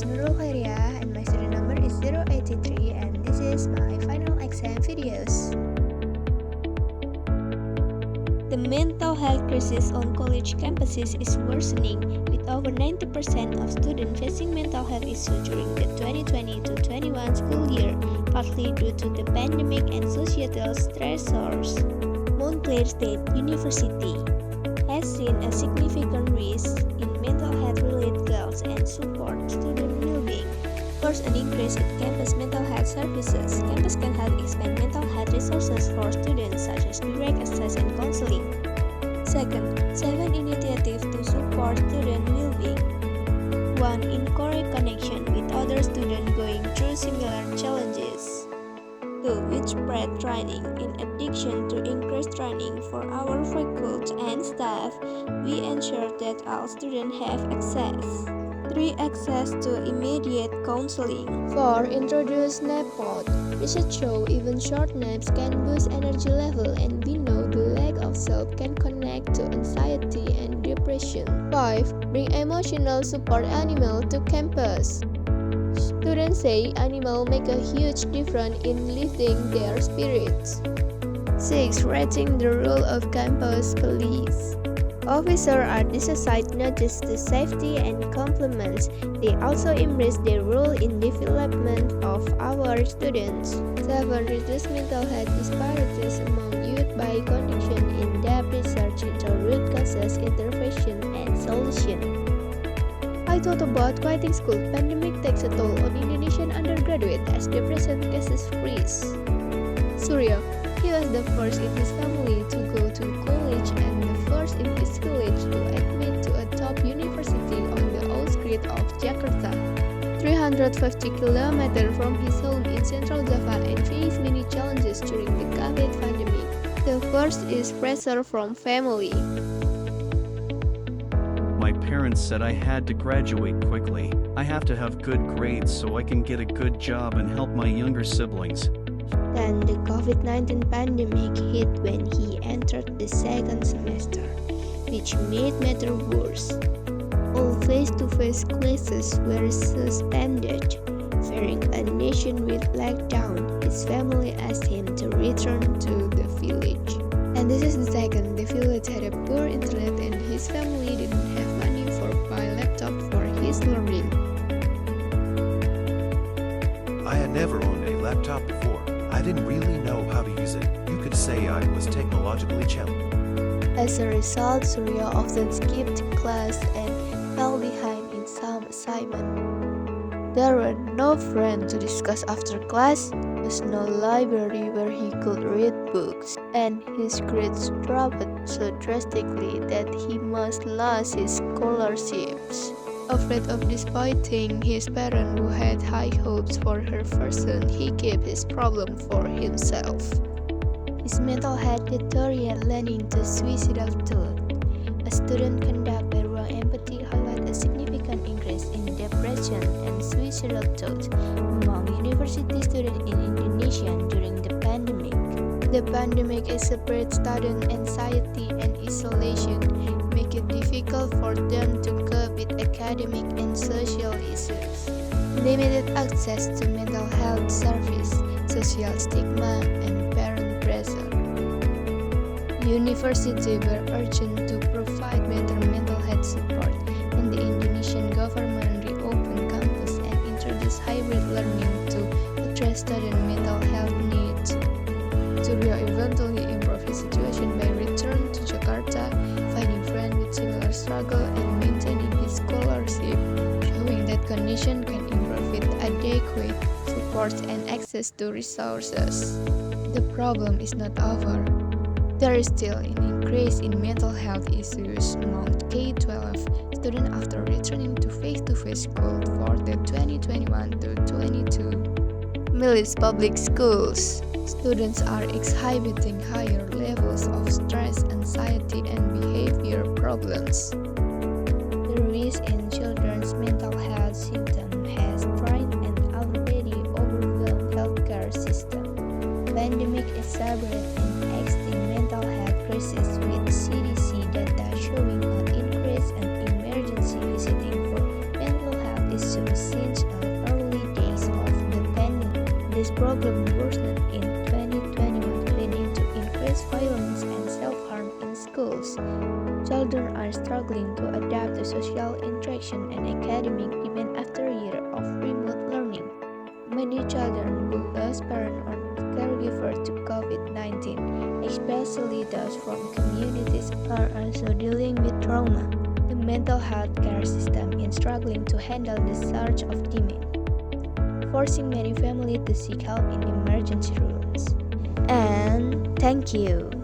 is Nurul and my student number is 083 and this is my final exam videos. The mental health crisis on college campuses is worsening, with over 90% of students facing mental health issues during the 2020-21 school year, partly due to the pandemic and societal stressors. Montclair State University has seen a significant rise in mental health-related calls and support student well-being. First, an increase in campus mental health services. Campus can help expand mental health resources for students, such as direct access and counseling. Second, 7 initiatives to support student well-being. 1. Encourage connection with other students going through similar challenges. 2. Widespread training. In addition to increased training for our faculty and staff, we ensure that all students have access. 3. Access to immediate counseling. 4. Introduce nap mode. Research shows even short naps can boost energy level, and we know the lack of sleep can connect to anxiety and depression. 5. Bring emotional support animal to campus. Students say animals make a huge difference in lifting their spirits. 6. Rating the role of campus police. Officers are assigned not just to safety and compliments, they also embrace their role in development of our students. 7. Reduce mental health disparities among youth by conducting in-depth research into root causes, intervention, and solution. I thought about quitting school. Pandemic takes a toll on Indonesian undergraduate as the present cases freeze. Choiriah, he was the first in his family to go to college and the first in his village to admit to a top university on the outskirts of Jakarta. 350 kilometers from his home in Central Java and faced many challenges during the COVID pandemic. The first is pressure from family. My parents said I had to graduate quickly. I have to have good grades so I can get a good job and help my younger siblings. Then the COVID-19 pandemic hit when he entered the second semester, which made matters worse. All face-to-face classes were suspended. Fearing a nationwide lockdown, his family asked him to return to the village. And this is the second. The village had a poor internet and his family didn't have money for buy laptop for his learning. I had never owned a laptop before. I didn't really know how to use it. You could say I was technologically challenged. As a result, Choiriah often skipped class and fell behind in some assignments. There were no friends to discuss after class, there was no library where he could read books, and his grades dropped so drastically that he must lose his scholarships. Afraid of disappointing his parents who had high hopes for her person, he kept his problem for himself. His mental health deteriorated, leading to suicidal thoughts. A student conducted by Ruang Empathy highlighted a significant increase in depression and suicidal thoughts among university students in Indonesia during the pandemic. The pandemic exacerbated student anxiety and isolation, making it difficult for them to cope with academic and social issues. Limited access to mental health service, social stigma, and parent pressure. Universities were urged to provide better mental health support, and the Indonesian government reopened campus and introduced hybrid learning to address student mental health needs. Choiriah eventually improved his situation by returning to Jakarta, finding friends with similar struggle, and maintaining his scholarship, showing that condition can improve with adequate support and access to resources. The problem is not over. There is still an increase in mental health issues among K-12 students after returning to face-to-face school for the 2021-22 Milis public schools. Students are exhibiting higher levels of stress, anxiety, and behavior problems. The risk in children's mental health symptoms has strained an already overwhelmed healthcare system. Pandemic exacerbated an existing mental health crisis, with CDC data showing an increase in emergency visiting for mental health issues since this problem worsened in 2021, leading to increased violence and self-harm in schools. Children are struggling to adapt to social interaction and academic even after a year of remote learning. Many children will lose parents or caregivers to COVID-19, especially those from communities are also dealing with trauma. The mental health care system is struggling to handle the surge of demand, forcing many families to seek help in emergency rooms. And thank you.